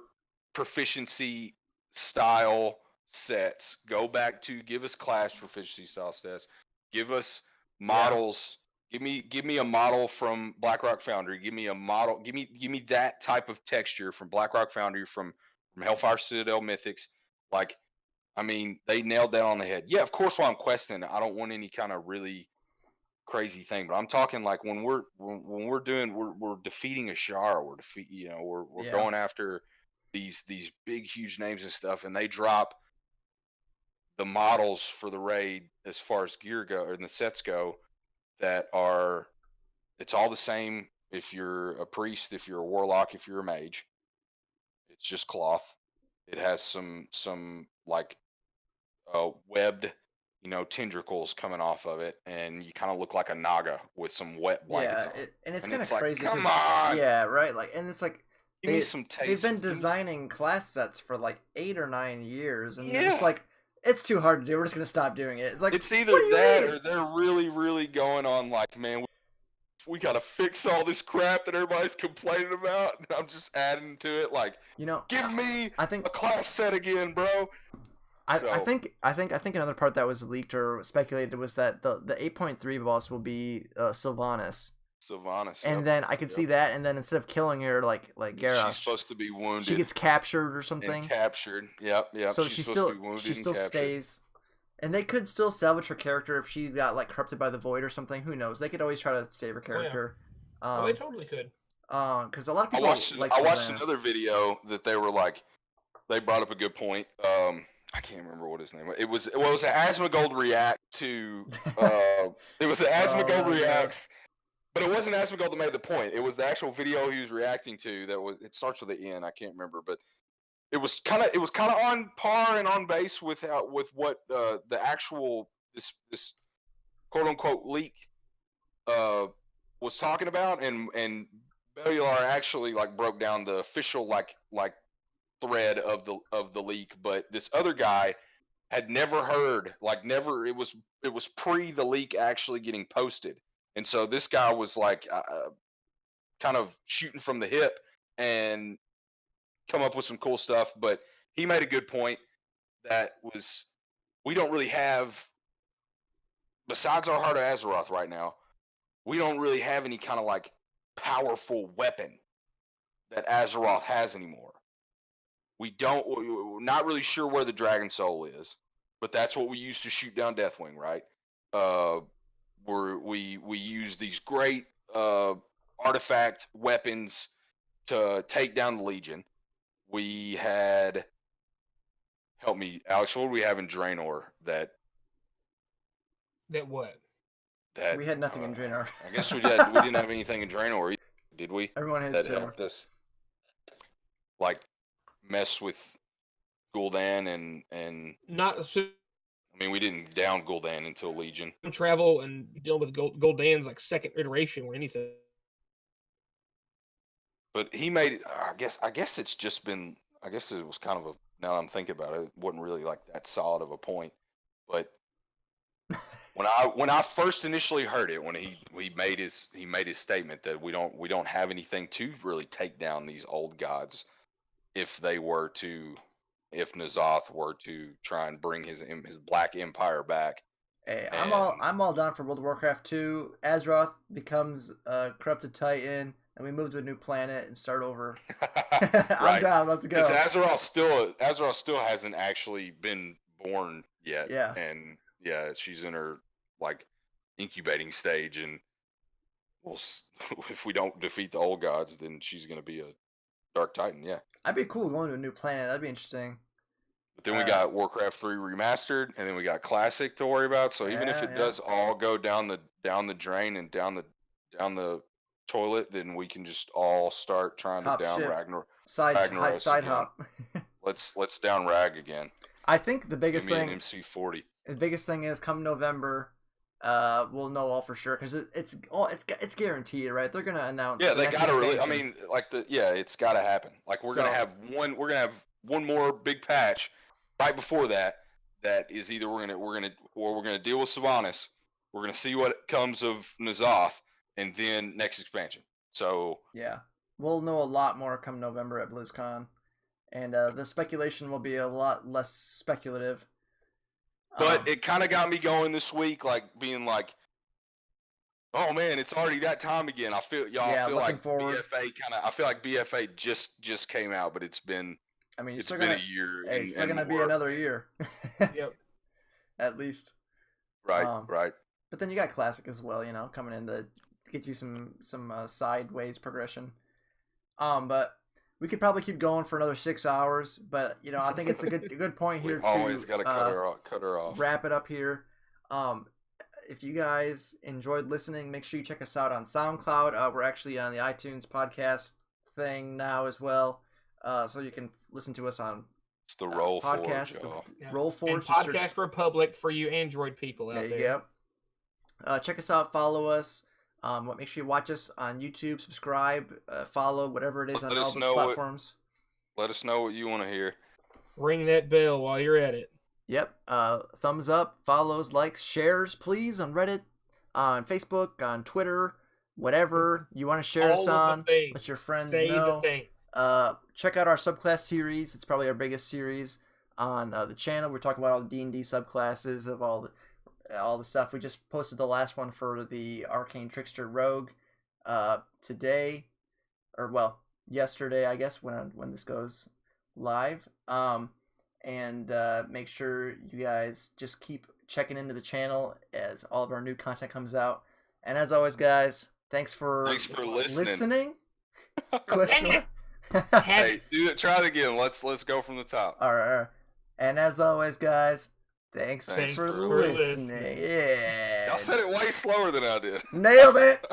proficiency style sets. Go back to give us class proficiency style sets. Give us models. Give me a model from BlackRock Foundry. Give me a model. Give me that type of texture from BlackRock Foundry from Hellfire Citadel Mythics. Like, I mean, they nailed that on the head. Yeah, of course. While I'm questing, I don't want any kind of really crazy thing, but I'm talking like when we're doing we're defeating a Shar, we're going after these big huge names and stuff, and they drop the models for the raid as far as gear go or the sets go that are it's all the same if you're a priest, if you're a warlock, if you're a mage. It's just cloth. It has some like webbed, tendricles coming off of it, and you kind of look like a naga with some wet blankets on. And it's And kind it's of like, crazy. come 'Cause- on! Yeah, right. Like, and it's like Give me some taste. they've been Give me some- designing class sets for like 8 or 9 years, and they're just Yeah. like, it's too hard to do. We're just gonna stop doing it. It's like It's either what do you that mean? or they're really, really going on like, man, we gotta fix all this crap that everybody's complaining about. And I'm just adding to it, like, give me I think a class set again, bro. I think another part that was leaked or speculated was that the 8.3 boss will be Sylvanas. Sylvanas. And then I could see that, and then instead of killing her like Garrosh, she's supposed to be wounded. she gets captured or something. And captured. Yep. So she's still to be wounded she still and captured. stays. And they could still salvage her character if she got like corrupted by the void or something. Who knows? They could always try to save her character. They totally could. Because a lot of people I watched another video that they were like, they brought up a good point. I can't remember what his name was. It was an Asmongold react to. It was an Asmongold reacts, but it wasn't Asmongold that made the point. It was the actual video he was reacting to. It starts with an N. I can't remember, but it was kind of on par and on base with what the actual this quote unquote leak was talking about, and Bellular actually like broke down the official like thread of the leak, but this other guy had never heard, it was pre the leak actually getting posted, and so this guy was like kind of shooting from the hip and come up with some cool stuff. But he made a good point that was, we don't really have, besides our Heart of Azeroth right now, we don't really have any kind of like powerful weapon that Azeroth has anymore. We're not really sure where the Dragon Soul is, but that's what we used to shoot down Deathwing, right? We use these great artifact weapons to take down the Legion. We had, help me, Alex, what do we have in Draenor that what? We had nothing in Draenor. I guess we didn't have anything in Draenor either, did we? Everyone had that helped us. Like mess with Gul'dan and not. I mean, we didn't down Gul'dan until Legion. Travel and deal with Gul'dan's like second iteration or anything. But he made it. I guess it's just been. I guess it was kind of a. Now that I'm thinking about it, it wasn't really like that solid of a point. But when I first initially heard it, when he made his statement that we don't have anything to really take down these old gods, if N'Zoth were to try and bring his Black Empire back. Hey, I'm all down for World of Warcraft 2. Azeroth becomes a corrupted Titan, and we move to a new planet and start over. I'm down. Let's go. Because Azeroth still hasn't actually been born yet. Yeah. And yeah, she's in her like incubating stage, and if we don't defeat the old gods, then she's gonna be a Dark Titan. Yeah. I'd be cool going to a new planet. That'd be interesting. But then we got Warcraft 3 remastered, and then we got Classic to worry about. So even if it does all go down the drain and down the toilet, then we can just all start trying to down Ragnar. Side hop. Let's down Rag again. I think the biggest thing. An MC40. The biggest thing is come November, we'll know all for sure because it's guaranteed, right? They're gonna announce. Yeah, they gotta really. I mean, it's gotta happen. Like we're gonna have one more big patch right before that. That is either we're gonna deal with Sylvanas, We're gonna see what comes of N'Zoth, and then next expansion. So yeah, we'll know a lot more come November at BlizzCon, and the speculation will be a lot less speculative. But it kind of got me going this week, like being like, "Oh man, it's already that time again." I feel like forward. BFA I feel like BFA just came out, but it's been. I mean, it's been a year. Hey, it's still gonna be another year. Yep. At least. Right. Right. But then you got Classic as well, coming in to get you some sideways progression. But we could probably keep going for another 6 hours. But I think it's a good point here. Always got to cut her off. Wrap it up here. If you guys enjoyed listening, make sure you check us out on SoundCloud. We're actually on the iTunes podcast thing now as well. So you can listen to us on it's the Roll podcast, Forge, Roll Forge, and Podcast Republic for you Android people out there. Yep. Check us out, follow us. Make sure you watch us on YouTube, subscribe, follow, whatever it is on all those platforms. Let us know what you want to hear. Ring that bell while you're at it. Yep. Thumbs up, follows, likes, shares, please, on Reddit, on Facebook, on Twitter, whatever you want to share us on. Let your friends know. Check out our subclass series. It's probably our biggest series on the channel. We're talking about all the D&D subclasses of all the stuff. We just posted the last one for the Arcane Trickster Rogue yesterday, I guess, when this goes live. And make sure you guys just keep checking into the channel as all of our new content comes out. And as always, guys, thanks for listening. Question. Hey, try it again. Let's go from the top. All right. And as always, guys, thanks for listening. Yeah. Y'all said it way slower than I did. Nailed it.